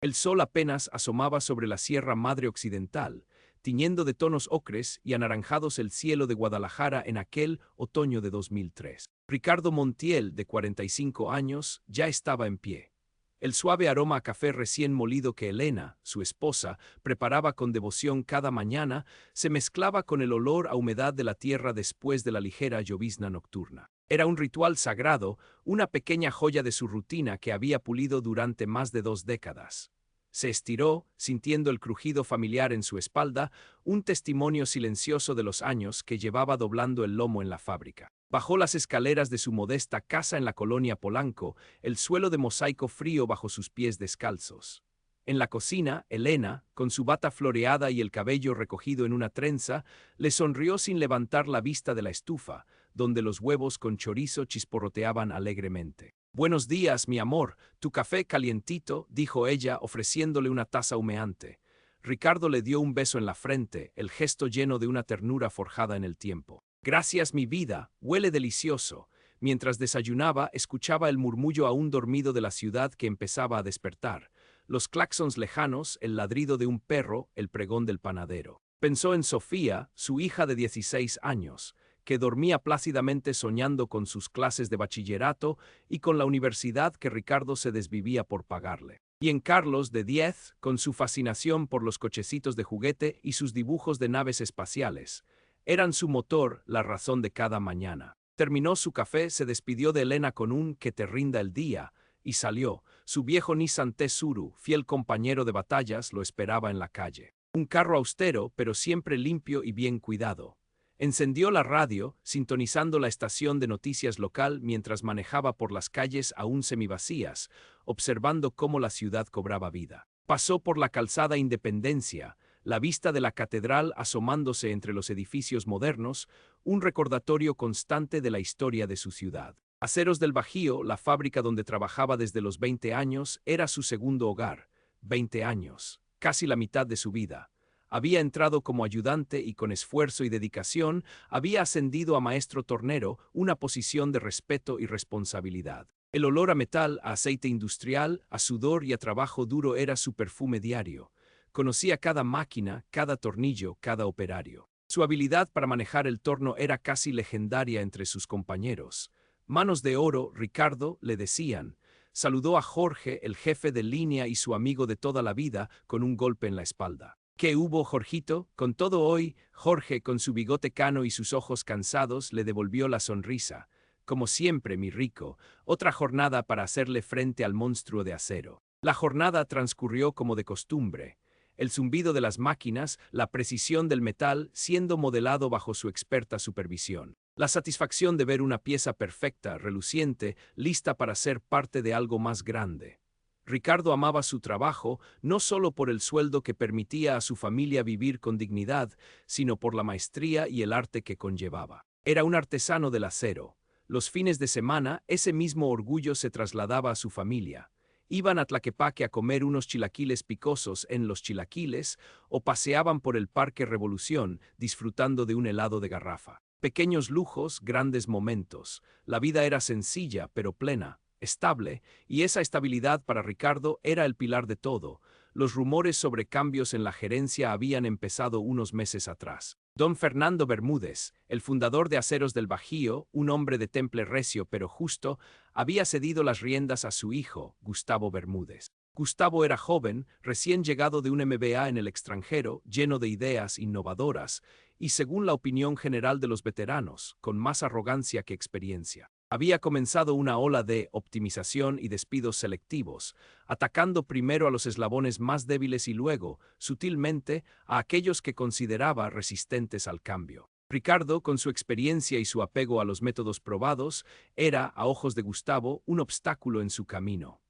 El sol apenas asomaba sobre la Sierra Madre Occidental, tiñendo de tonos ocres y anaranjados el cielo de Guadalajara en aquel otoño de 2003. Ricardo Montiel, de 45 años, ya estaba en pie. El suave aroma a café recién molido que Elena, su esposa, preparaba con devoción cada mañana, se mezclaba con el olor a humedad de la tierra después de la ligera llovizna nocturna. Era un ritual sagrado, una pequeña joya de su rutina que había pulido durante más de 2 décadas. Se estiró, sintiendo el crujido familiar en su espalda, un testimonio silencioso de los años que llevaba doblando el lomo en la fábrica. Bajó las escaleras de su modesta casa en la colonia Polanco, el suelo de mosaico frío bajo sus pies descalzos. En la cocina, Elena, con su bata floreada y el cabello recogido en una trenza, le sonrió sin levantar la vista de la estufa, donde los huevos con chorizo chisporroteaban alegremente. «Buenos días, mi amor, tu café calientito», dijo ella, ofreciéndole una taza humeante. Ricardo le dio un beso en la frente, el gesto lleno de una ternura forjada en el tiempo. «Gracias, mi vida, huele delicioso». Mientras desayunaba, escuchaba el murmullo aún dormido de la ciudad que empezaba a despertar. Los claxons lejanos, el ladrido de un perro, el pregón del panadero. Pensó en Sofía, su hija de 16 años, que dormía plácidamente soñando con sus clases de bachillerato y con la universidad que Ricardo se desvivía por pagarle. Y en Carlos, de 10, con su fascinación por los cochecitos de juguete y sus dibujos de naves espaciales. Eran su motor, la razón de cada mañana. Terminó su café, se despidió de Elena con un «que te rinda el día» y salió. Su viejo Nissan Tsuru, fiel compañero de batallas, lo esperaba en la calle. Un carro austero, pero siempre limpio y bien cuidado. Encendió la radio, sintonizando la estación de noticias local mientras manejaba por las calles aún semivacías, observando cómo la ciudad cobraba vida. Pasó por la calzada Independencia, la vista de la catedral asomándose entre los edificios modernos, un recordatorio constante de la historia de su ciudad. Aceros del Bajío, la fábrica donde trabajaba desde los 20 años, era su segundo hogar. 20 años, casi la mitad de su vida. Había entrado como ayudante y con esfuerzo y dedicación había ascendido a maestro tornero, una posición de respeto y responsabilidad. El olor a metal, a aceite industrial, a sudor y a trabajo duro era su perfume diario. Conocía cada máquina, cada tornillo, cada operario. Su habilidad para manejar el torno era casi legendaria entre sus compañeros. «Manos de oro, Ricardo», le decían. Saludó a Jorge, el jefe de línea y su amigo de toda la vida, con un golpe en la espalda. «¿Qué hubo, Jorgito? Con todo hoy». Jorge, con su bigote cano y sus ojos cansados, le devolvió la sonrisa. «Como siempre, mi rico, otra jornada para hacerle frente al monstruo de acero». La jornada transcurrió como de costumbre. El zumbido de las máquinas, la precisión del metal siendo modelado bajo su experta supervisión. La satisfacción de ver una pieza perfecta, reluciente, lista para ser parte de algo más grande. Ricardo amaba su trabajo no solo por el sueldo que permitía a su familia vivir con dignidad, sino por la maestría y el arte que conllevaba. Era un artesano del acero. Los fines de semana, ese mismo orgullo se trasladaba a su familia. Iban a Tlaquepaque a comer unos chilaquiles picosos en Los Chilaquiles o paseaban por el Parque Revolución disfrutando de un helado de garrafa. Pequeños lujos, grandes momentos. La vida era sencilla pero plena, estable, y esa estabilidad para Ricardo era el pilar de todo. Los rumores sobre cambios en la gerencia habían empezado unos meses atrás. Don Fernando Bermúdez, el fundador de Aceros del Bajío, un hombre de temple recio pero justo, había cedido las riendas a su hijo, Gustavo Bermúdez. Gustavo era joven, recién llegado de un MBA en el extranjero, lleno de ideas innovadoras, y según la opinión general de los veteranos, con más arrogancia que experiencia. Había comenzado una ola de optimización y despidos selectivos, atacando primero a los eslabones más débiles y luego, sutilmente, a aquellos que consideraba resistentes al cambio. Ricardo, con su experiencia y su apego a los métodos probados, era, a ojos de Gustavo, un obstáculo en su camino.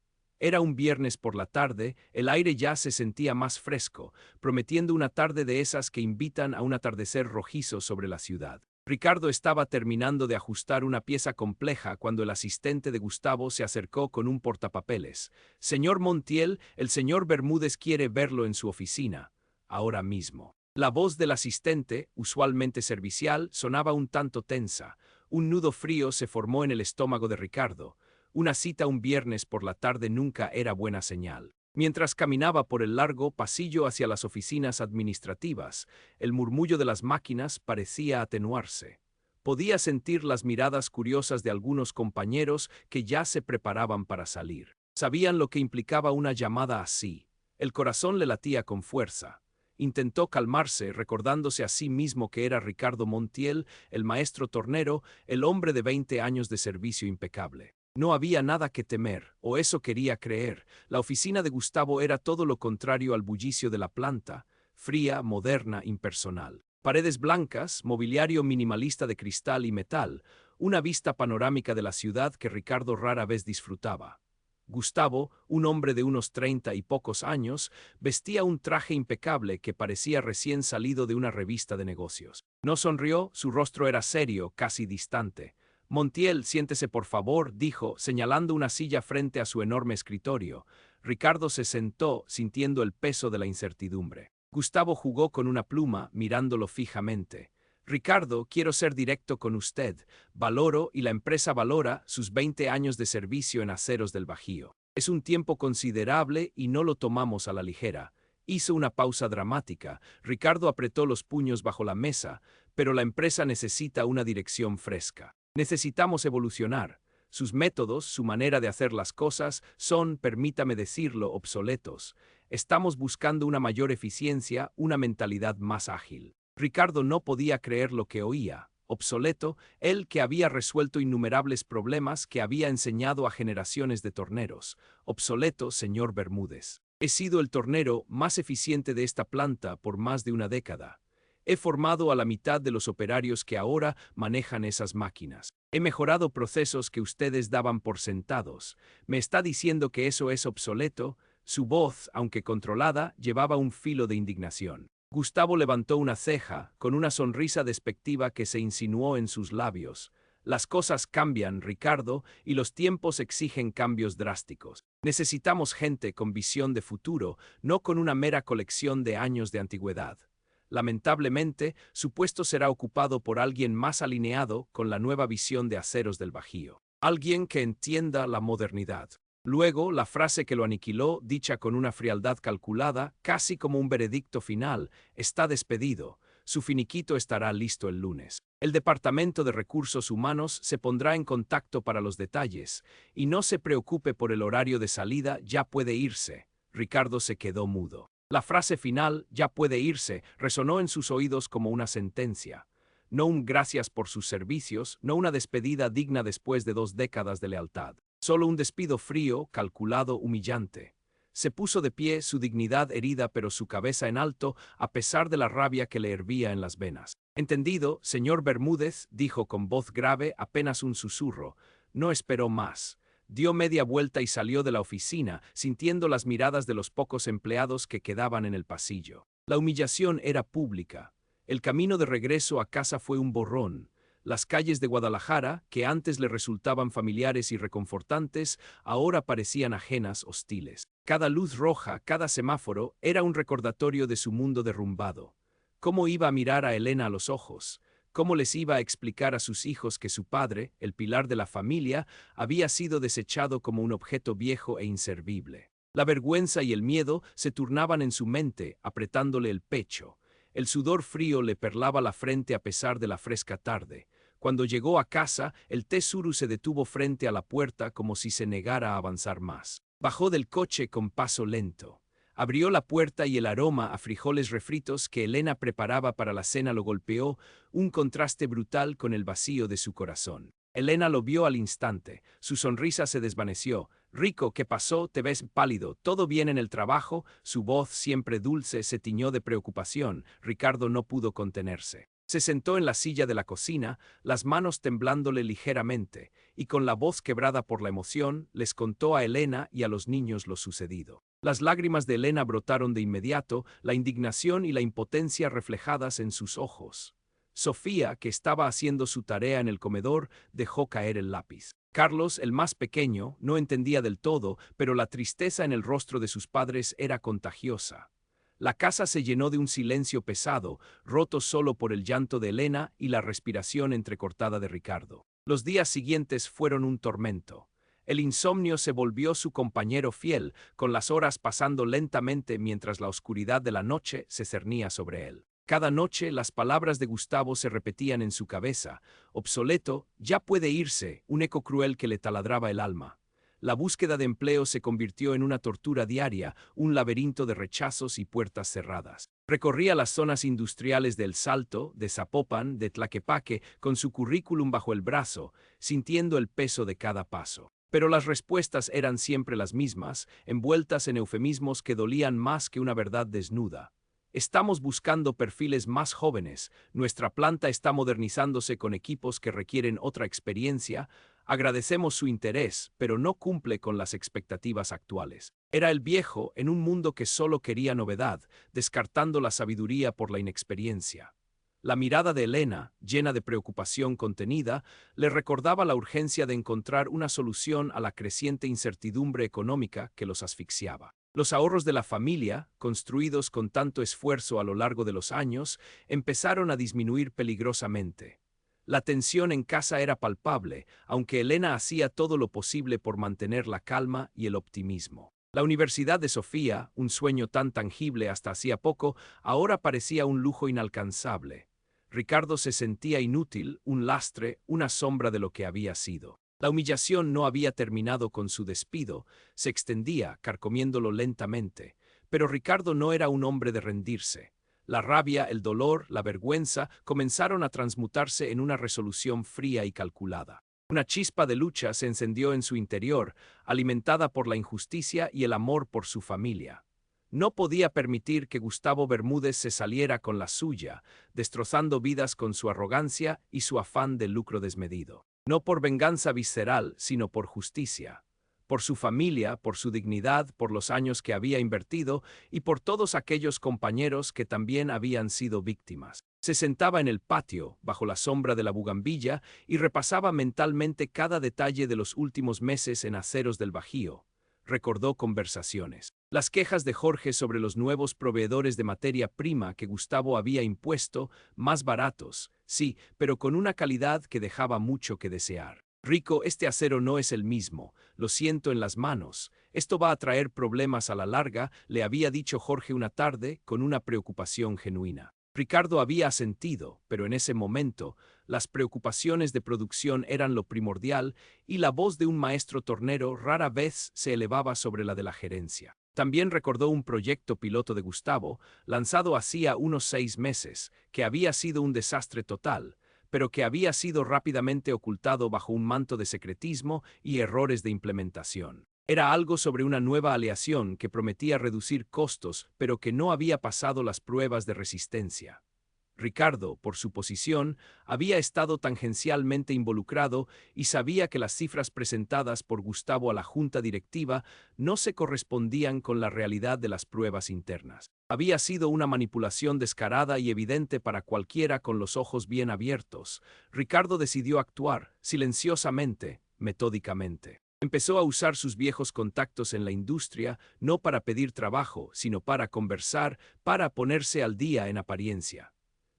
Era un viernes por la tarde, el aire ya se sentía más fresco, prometiendo una tarde de esas que invitan a un atardecer rojizo sobre la ciudad. Ricardo estaba terminando de ajustar una pieza compleja cuando el asistente de Gustavo se acercó con un portapapeles. «Señor Montiel, el señor Bermúdez quiere verlo en su oficina. Ahora mismo». La voz del asistente, usualmente servicial, sonaba un tanto tensa. Un nudo frío se formó en el estómago de Ricardo. Una cita un viernes por la tarde nunca era buena señal. Mientras caminaba por el largo pasillo hacia las oficinas administrativas, el murmullo de las máquinas parecía atenuarse. Podía sentir las miradas curiosas de algunos compañeros que ya se preparaban para salir. Sabían lo que implicaba una llamada así. El corazón le latía con fuerza. Intentó calmarse, recordándose a sí mismo que era Ricardo Montiel, el maestro tornero, el hombre de 20 años de servicio impecable. No había nada que temer, o eso quería creer. La oficina de Gustavo era todo lo contrario al bullicio de la planta, fría, moderna, impersonal. Paredes blancas, mobiliario minimalista de cristal y metal, una vista panorámica de la ciudad que Ricardo rara vez disfrutaba. Gustavo, un hombre de unos 30 y pocos años, vestía un traje impecable que parecía recién salido de una revista de negocios. No sonrió, su rostro era serio, casi distante. Montiel, siéntese por favor, dijo, señalando una silla frente a su enorme escritorio. Ricardo se sentó, sintiendo el peso de la incertidumbre. Gustavo jugó con una pluma, mirándolo fijamente. Ricardo, quiero ser directo con usted. Valoro, y la empresa valora, sus 20 años de servicio en Aceros del Bajío. Es un tiempo considerable y no lo tomamos a la ligera. Hizo una pausa dramática. Ricardo apretó los puños bajo la mesa, pero la empresa necesita una dirección fresca. Necesitamos evolucionar. Sus métodos, su manera de hacer las cosas, son, permítame decirlo, obsoletos. Estamos buscando una mayor eficiencia, una mentalidad más ágil. Ricardo no podía creer lo que oía. Obsoleto, él que había resuelto innumerables problemas, que había enseñado a generaciones de torneros. Obsoleto, señor Bermúdez. He sido el tornero más eficiente de esta planta por más de una década. He formado a la mitad de los operarios que ahora manejan esas máquinas. He mejorado procesos que ustedes daban por sentados. ¿Me está diciendo que eso es obsoleto? Su voz, aunque controlada, llevaba un filo de indignación. Gustavo levantó una ceja, con una sonrisa despectiva que se insinuó en sus labios. Las cosas cambian, Ricardo, y los tiempos exigen cambios drásticos. Necesitamos gente con visión de futuro, no con una mera colección de años de antigüedad. Lamentablemente, su puesto será ocupado por alguien más alineado con la nueva visión de Aceros del Bajío. Alguien que entienda la modernidad. Luego, la frase que lo aniquiló, dicha con una frialdad calculada, casi como un veredicto final: está despedido. Su finiquito estará listo el lunes. El Departamento de Recursos Humanos se pondrá en contacto para los detalles. Y no se preocupe por el horario de salida, ya puede irse. Ricardo se quedó mudo. La frase final, ya puede irse, resonó en sus oídos como una sentencia. No un gracias por sus servicios, no una despedida digna después de 2 décadas de lealtad. Solo un despido frío, calculado, humillante. Se puso de pie, su dignidad herida pero su cabeza en alto, a pesar de la rabia que le hervía en las venas. Entendido, señor Bermúdez, dijo con voz grave, apenas un susurro. No esperó más. Dio media vuelta y salió de la oficina, sintiendo las miradas de los pocos empleados que quedaban en el pasillo. La humillación era pública. El camino de regreso a casa fue un borrón. Las calles de Guadalajara, que antes le resultaban familiares y reconfortantes, ahora parecían ajenas, hostiles. Cada luz roja, cada semáforo, era un recordatorio de su mundo derrumbado. ¿Cómo iba a mirar a Elena a los ojos? ¿Cómo les iba a explicar a sus hijos que su padre, el pilar de la familia, había sido desechado como un objeto viejo e inservible? La vergüenza y el miedo se turnaban en su mente, apretándole el pecho. El sudor frío le perlaba la frente a pesar de la fresca tarde. Cuando llegó a casa, el tesuru se detuvo frente a la puerta como si se negara a avanzar más. Bajó del coche con paso lento. Abrió la puerta y el aroma a frijoles refritos que Elena preparaba para la cena lo golpeó, un contraste brutal con el vacío de su corazón. Elena lo vio al instante. Su sonrisa se desvaneció. Rico, ¿qué pasó? Te ves pálido. ¿Todo bien en el trabajo? Su voz, siempre dulce, se tiñó de preocupación. Ricardo no pudo contenerse. Se sentó en la silla de la cocina, las manos temblándole ligeramente, y con la voz quebrada por la emoción, les contó a Elena y a los niños lo sucedido. Las lágrimas de Elena brotaron de inmediato, la indignación y la impotencia reflejadas en sus ojos. Sofía, que estaba haciendo su tarea en el comedor, dejó caer el lápiz. Carlos, el más pequeño, no entendía del todo, pero la tristeza en el rostro de sus padres era contagiosa. La casa se llenó de un silencio pesado, roto solo por el llanto de Elena y la respiración entrecortada de Ricardo. Los días siguientes fueron un tormento. El insomnio se volvió su compañero fiel, con las horas pasando lentamente mientras la oscuridad de la noche se cernía sobre él. Cada noche las palabras de Gustavo se repetían en su cabeza. Obsoleto, ya puede irse, un eco cruel que le taladraba el alma. La búsqueda de empleo se convirtió en una tortura diaria, un laberinto de rechazos y puertas cerradas. Recorría las zonas industriales de El Salto, de Zapopan, de Tlaquepaque, con su currículum bajo el brazo, sintiendo el peso de cada paso. Pero las respuestas eran siempre las mismas, envueltas en eufemismos que dolían más que una verdad desnuda. Estamos buscando perfiles más jóvenes, nuestra planta está modernizándose con equipos que requieren otra experiencia, agradecemos su interés, pero no cumple con las expectativas actuales. Era el viejo en un mundo que solo quería novedad, descartando la sabiduría por la inexperiencia. La mirada de Elena, llena de preocupación contenida, le recordaba la urgencia de encontrar una solución a la creciente incertidumbre económica que los asfixiaba. Los ahorros de la familia, construidos con tanto esfuerzo a lo largo de los años, empezaron a disminuir peligrosamente. La tensión en casa era palpable, aunque Elena hacía todo lo posible por mantener la calma y el optimismo. La Universidad de Sofía, un sueño tan tangible hasta hacía poco, ahora parecía un lujo inalcanzable. Ricardo se sentía inútil, un lastre, una sombra de lo que había sido. La humillación no había terminado con su despido, se extendía, carcomiéndolo lentamente. Pero Ricardo no era un hombre de rendirse. La rabia, el dolor, la vergüenza comenzaron a transmutarse en una resolución fría y calculada. Una chispa de lucha se encendió en su interior, alimentada por la injusticia y el amor por su familia. No podía permitir que Gustavo Bermúdez se saliera con la suya, destrozando vidas con su arrogancia y su afán de lucro desmedido. No por venganza visceral, sino por justicia. Por su familia, por su dignidad, por los años que había invertido y por todos aquellos compañeros que también habían sido víctimas. Se sentaba en el patio, bajo la sombra de la bugambilla, y repasaba mentalmente cada detalle de los últimos meses en Aceros del Bajío. Recordó conversaciones. Las quejas de Jorge sobre los nuevos proveedores de materia prima que Gustavo había impuesto, más baratos, sí, pero con una calidad que dejaba mucho que desear. Rico, este acero no es el mismo, lo siento en las manos. Esto va a traer problemas a la larga, le había dicho Jorge una tarde, con una preocupación genuina. Ricardo había asentido, pero en ese momento, las preocupaciones de producción eran lo primordial y la voz de un maestro tornero rara vez se elevaba sobre la de la gerencia. También recordó un proyecto piloto de Gustavo, lanzado hacía unos 6 meses, que había sido un desastre total, pero que había sido rápidamente ocultado bajo un manto de secretismo y errores de implementación. Era algo sobre una nueva aleación que prometía reducir costos, pero que no había pasado las pruebas de resistencia. Ricardo, por su posición, había estado tangencialmente involucrado y sabía que las cifras presentadas por Gustavo a la junta directiva no se correspondían con la realidad de las pruebas internas. Había sido una manipulación descarada y evidente para cualquiera con los ojos bien abiertos. Ricardo decidió actuar, silenciosamente, metódicamente. Empezó a usar sus viejos contactos en la industria, no para pedir trabajo, sino para conversar, para ponerse al día en apariencia.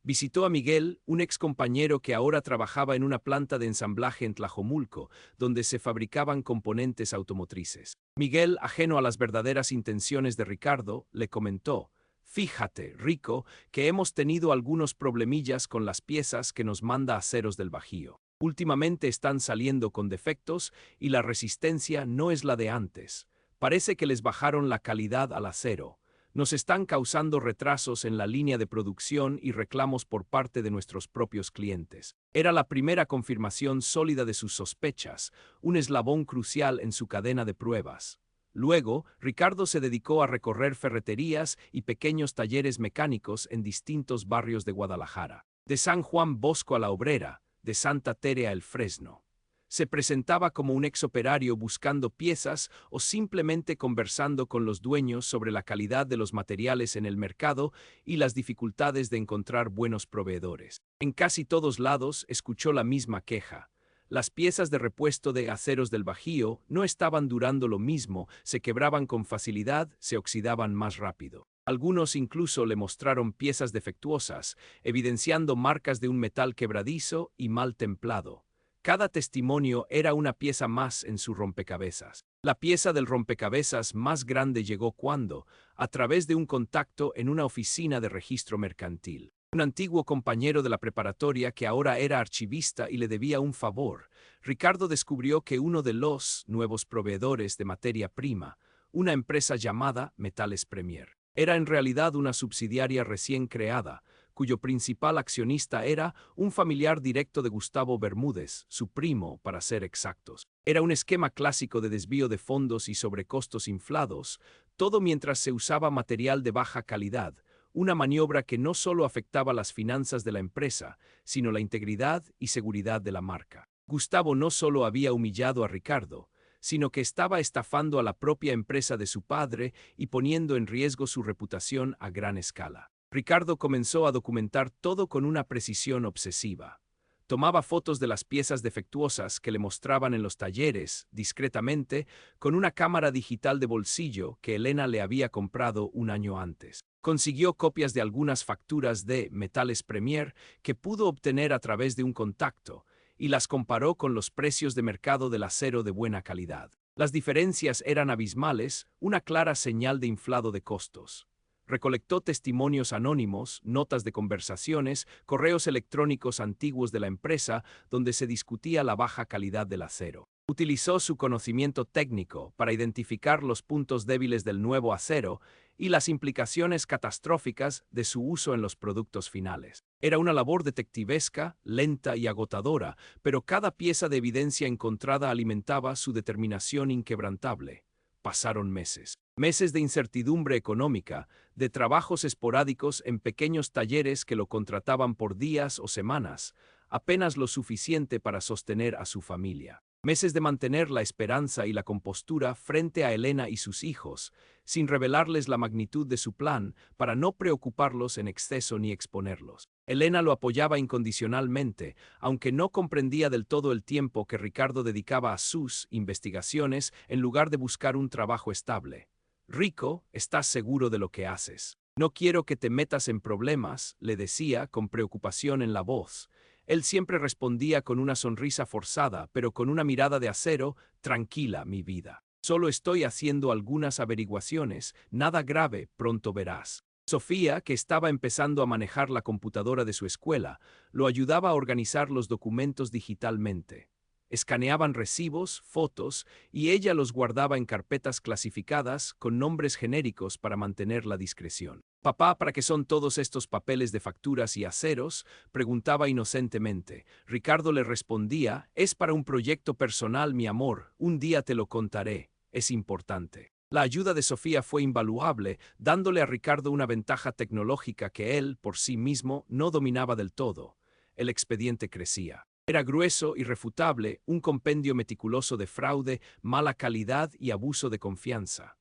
Visitó a Miguel, un ex compañero que ahora trabajaba en una planta de ensamblaje en Tlajomulco, donde se fabricaban componentes automotrices. Miguel, ajeno a las verdaderas intenciones de Ricardo, le comentó: «Fíjate, Rico, que hemos tenido algunos problemillas con las piezas que nos manda Aceros del Bajío. Últimamente están saliendo con defectos y la resistencia no es la de antes. Parece que les bajaron la calidad al acero. Nos están causando retrasos en la línea de producción y reclamos por parte de nuestros propios clientes». Era la primera confirmación sólida de sus sospechas, un eslabón crucial en su cadena de pruebas. Luego, Ricardo se dedicó a recorrer ferreterías y pequeños talleres mecánicos en distintos barrios de Guadalajara. De San Juan Bosco a La Obrera, de Santa Tere a El Fresno. Se presentaba como un exoperario buscando piezas o simplemente conversando con los dueños sobre la calidad de los materiales en el mercado y las dificultades de encontrar buenos proveedores. En casi todos lados escuchó la misma queja. Las piezas de repuesto de Aceros del Bajío no estaban durando lo mismo, se quebraban con facilidad, se oxidaban más rápido. Algunos incluso le mostraron piezas defectuosas, evidenciando marcas de un metal quebradizo y mal templado. Cada testimonio era una pieza más en su rompecabezas. La pieza del rompecabezas más grande llegó cuando, a través de un contacto en una oficina de registro mercantil, un antiguo compañero de la preparatoria que ahora era archivista y le debía un favor, Ricardo descubrió que uno de los nuevos proveedores de materia prima, una empresa llamada Metales Premier, era en realidad una subsidiaria recién creada, cuyo principal accionista era un familiar directo de Gustavo Bermúdez, su primo, para ser exactos. Era un esquema clásico de desvío de fondos y sobrecostos inflados, todo mientras se usaba material de baja calidad, una maniobra que no solo afectaba las finanzas de la empresa, sino la integridad y seguridad de la marca. Gustavo no solo había humillado a Ricardo, sino que estaba estafando a la propia empresa de su padre y poniendo en riesgo su reputación a gran escala. Ricardo comenzó a documentar todo con una precisión obsesiva. Tomaba fotos de las piezas defectuosas que le mostraban en los talleres, discretamente, con una cámara digital de bolsillo que Elena le había comprado un año antes. Consiguió copias de algunas facturas de Metales Premier que pudo obtener a través de un contacto, y las comparó con los precios de mercado del acero de buena calidad. Las diferencias eran abismales, una clara señal de inflado de costos. Recolectó testimonios anónimos, notas de conversaciones, correos electrónicos antiguos de la empresa donde se discutía la baja calidad del acero. Utilizó su conocimiento técnico para identificar los puntos débiles del nuevo acero y las implicaciones catastróficas de su uso en los productos finales. Era una labor detectivesca, lenta y agotadora, pero cada pieza de evidencia encontrada alimentaba su determinación inquebrantable. Pasaron meses. Meses de incertidumbre económica, de trabajos esporádicos en pequeños talleres que lo contrataban por días o semanas, apenas lo suficiente para sostener a su familia. Meses de mantener la esperanza y la compostura frente a Elena y sus hijos, sin revelarles la magnitud de su plan, para no preocuparlos en exceso ni exponerlos. Elena lo apoyaba incondicionalmente, aunque no comprendía del todo el tiempo que Ricardo dedicaba a sus investigaciones en lugar de buscar un trabajo estable. «Rico, ¿estás seguro de lo que haces? No quiero que te metas en problemas», le decía con preocupación en la voz. Él siempre respondía con una sonrisa forzada, pero con una mirada de acero: «Tranquila, mi vida. Solo estoy haciendo algunas averiguaciones, nada grave, pronto verás». Sofía, que estaba empezando a manejar la computadora de su escuela, lo ayudaba a organizar los documentos digitalmente. Escaneaban recibos, fotos, y ella los guardaba en carpetas clasificadas con nombres genéricos para mantener la discreción. «Papá, ¿para qué son todos estos papeles de facturas y aceros?», preguntaba inocentemente. Ricardo le respondía: «Es para un proyecto personal, mi amor, un día te lo contaré, es importante». La ayuda de Sofía fue invaluable, dándole a Ricardo una ventaja tecnológica que él, por sí mismo, no dominaba del todo. El expediente crecía. Era grueso, irrefutable, un compendio meticuloso de fraude, mala calidad y abuso de confianza.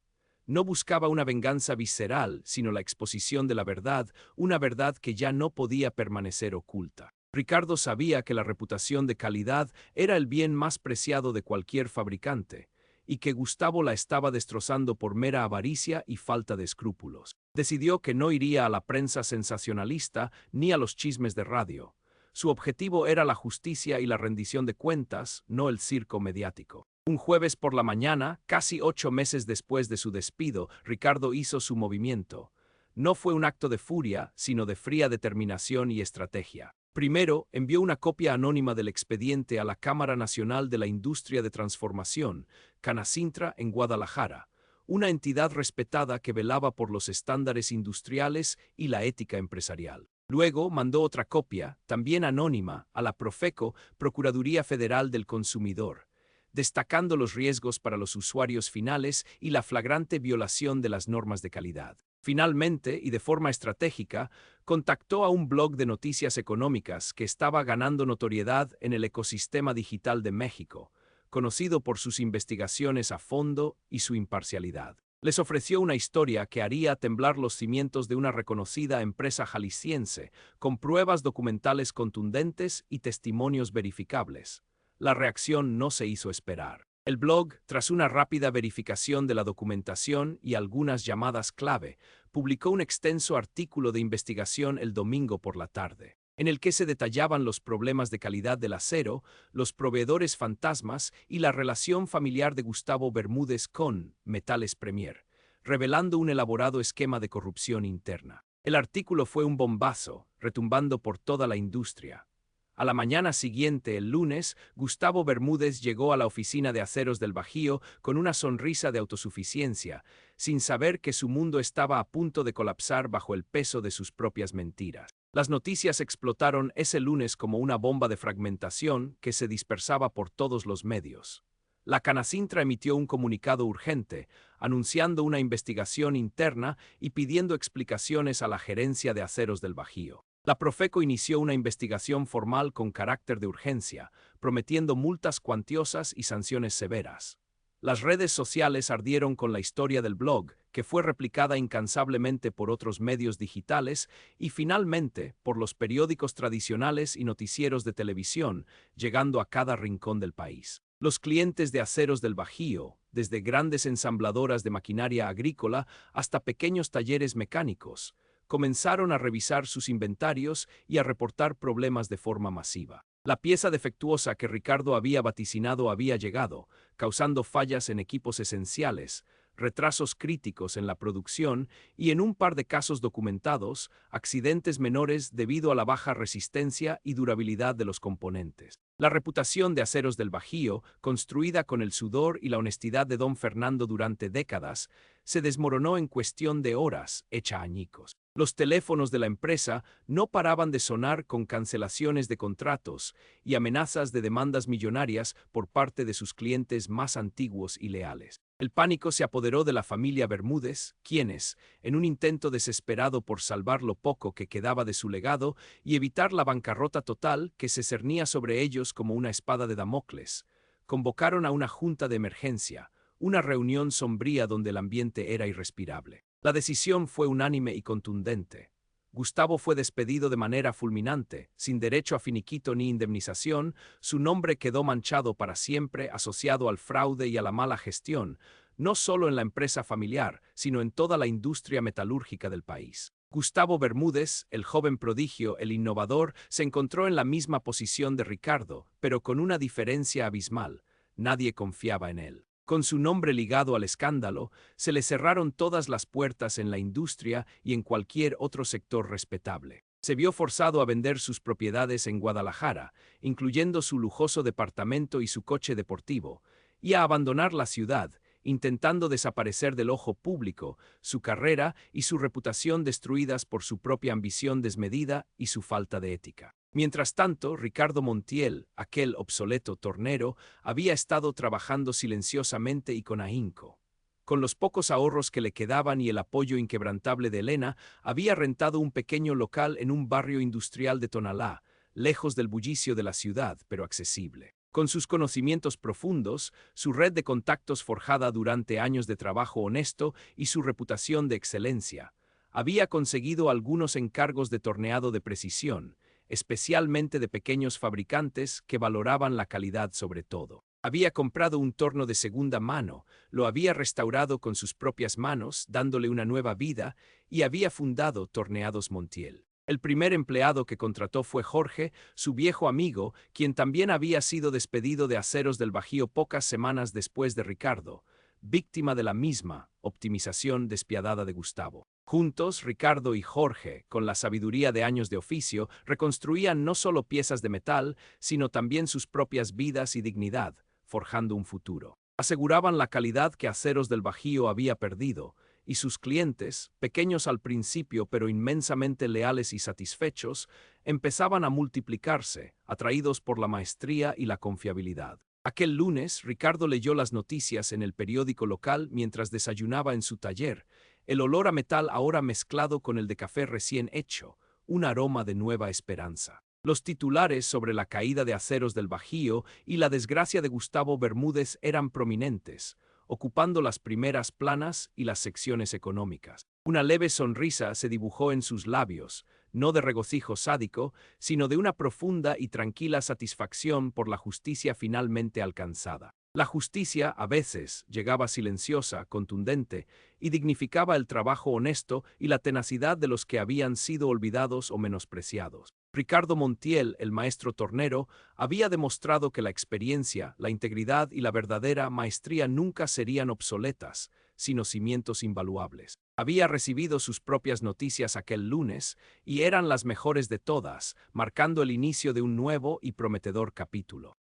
No buscaba una venganza visceral, sino la exposición de la verdad, una verdad que ya no podía permanecer oculta. Ricardo sabía que la reputación de calidad era el bien más preciado de cualquier fabricante, y que Gustavo la estaba destrozando por mera avaricia y falta de escrúpulos. Decidió que no iría a la prensa sensacionalista ni a los chismes de radio. Su objetivo era la justicia y la rendición de cuentas, no el circo mediático. Un jueves por la mañana, casi 8 meses después de su despido, Ricardo hizo su movimiento. No fue un acto de furia, sino de fría determinación y estrategia. Primero, envió una copia anónima del expediente a la Cámara Nacional de la Industria de Transformación, Canacintra, en Guadalajara, una entidad respetada que velaba por los estándares industriales y la ética empresarial. Luego mandó otra copia, también anónima, a la Profeco, Procuraduría Federal del Consumidor, destacando los riesgos para los usuarios finales y la flagrante violación de las normas de calidad. Finalmente, y de forma estratégica, contactó a un blog de noticias económicas que estaba ganando notoriedad en el ecosistema digital de México, conocido por sus investigaciones a fondo y su imparcialidad. Les ofreció una historia que haría temblar los cimientos de una reconocida empresa jalisciense, con pruebas documentales contundentes y testimonios verificables. La reacción no se hizo esperar. El blog, tras una rápida verificación de la documentación y algunas llamadas clave, publicó un extenso artículo de investigación el domingo por la tarde. en el que se detallaban los problemas de calidad del acero, los proveedores fantasmas y la relación familiar de Gustavo Bermúdez con Metales Premier, revelando un elaborado esquema de corrupción interna. El artículo fue un bombazo, retumbando por toda la industria. A la mañana siguiente, el lunes, Gustavo Bermúdez llegó a la oficina de Aceros del Bajío con una sonrisa de autosuficiencia, sin saber que su mundo estaba a punto de colapsar bajo el peso de sus propias mentiras. Las noticias explotaron ese lunes como una bomba de fragmentación que se dispersaba por todos los medios. La Canacintra emitió un comunicado urgente, anunciando una investigación interna y pidiendo explicaciones a la gerencia de Aceros del Bajío. La Profeco inició una investigación formal con carácter de urgencia, prometiendo multas cuantiosas y sanciones severas. Las redes sociales ardieron con la historia del blog, que fue replicada incansablemente por otros medios digitales y finalmente por los periódicos tradicionales y noticieros de televisión, llegando a cada rincón del país. Los clientes de Aceros del Bajío, desde grandes ensambladoras de maquinaria agrícola hasta pequeños talleres mecánicos, comenzaron a revisar sus inventarios y a reportar problemas de forma masiva. La pieza defectuosa que Ricardo había vaticinado había llegado, causando fallas en equipos esenciales, retrasos críticos en la producción y, en un par de casos documentados, accidentes menores debido a la baja resistencia y durabilidad de los componentes. La reputación de Aceros del Bajío, construida con el sudor y la honestidad de don Fernando durante décadas, se desmoronó en cuestión de horas, hecha añicos. Los teléfonos de la empresa no paraban de sonar con cancelaciones de contratos y amenazas de demandas millonarias por parte de sus clientes más antiguos y leales. El pánico se apoderó de la familia Bermúdez, quienes, en un intento desesperado por salvar lo poco que quedaba de su legado y evitar la bancarrota total que se cernía sobre ellos como una espada de Damocles, convocaron a una junta de emergencia, una reunión sombría donde el ambiente era irrespirable. La decisión fue unánime y contundente. Gustavo fue despedido de manera fulminante, sin derecho a finiquito ni indemnización. Su nombre quedó manchado para siempre, asociado al fraude y a la mala gestión, no solo en la empresa familiar, sino en toda la industria metalúrgica del país. Gustavo Bermúdez, el joven prodigio, el innovador, se encontró en la misma posición de Ricardo, pero con una diferencia abismal: nadie confiaba en él. Con su nombre ligado al escándalo, se le cerraron todas las puertas en la industria y en cualquier otro sector respetable. Se vio forzado a vender sus propiedades en Guadalajara, incluyendo su lujoso departamento y su coche deportivo, y a abandonar la ciudad, intentando desaparecer del ojo público, su carrera y su reputación destruidas por su propia ambición desmedida y su falta de ética. Mientras tanto, Ricardo Montiel, aquel obsoleto tornero, había estado trabajando silenciosamente y con ahínco. Con los pocos ahorros que le quedaban y el apoyo inquebrantable de Elena, había rentado un pequeño local en un barrio industrial de Tonalá, lejos del bullicio de la ciudad, pero accesible. Con sus conocimientos profundos, su red de contactos forjada durante años de trabajo honesto y su reputación de excelencia, había conseguido algunos encargos de torneado de precisión, especialmente de pequeños fabricantes que valoraban la calidad sobre todo. Había comprado un torno de segunda mano, lo había restaurado con sus propias manos, dándole una nueva vida, y había fundado Torneados Montiel. El primer empleado que contrató fue Jorge, su viejo amigo, quien también había sido despedido de Aceros del Bajío pocas semanas después de Ricardo, víctima de la misma optimización despiadada de Gustavo. Juntos, Ricardo y Jorge, con la sabiduría de años de oficio, reconstruían no solo piezas de metal, sino también sus propias vidas y dignidad, forjando un futuro. Aseguraban la calidad que Aceros del Bajío había perdido, y sus clientes, pequeños al principio pero inmensamente leales y satisfechos, empezaban a multiplicarse, atraídos por la maestría y la confiabilidad. Aquel lunes, Ricardo leyó las noticias en el periódico local mientras desayunaba en su taller, el olor a metal ahora mezclado con el de café recién hecho, un aroma de nueva esperanza. Los titulares sobre la caída de Aceros del Bajío y la desgracia de Gustavo Bermúdez eran prominentes, ocupando las primeras planas y las secciones económicas. Una leve sonrisa se dibujó en sus labios, no de regocijo sádico, sino de una profunda y tranquila satisfacción por la justicia finalmente alcanzada. La justicia, a veces, llegaba silenciosa, contundente, y dignificaba el trabajo honesto y la tenacidad de los que habían sido olvidados o menospreciados. Ricardo Montiel, el maestro tornero, había demostrado que la experiencia, la integridad y la verdadera maestría nunca serían obsoletas, sino cimientos invaluables. Había recibido sus propias noticias aquel lunes, y eran las mejores de todas, marcando el inicio de un nuevo y prometedor capítulo.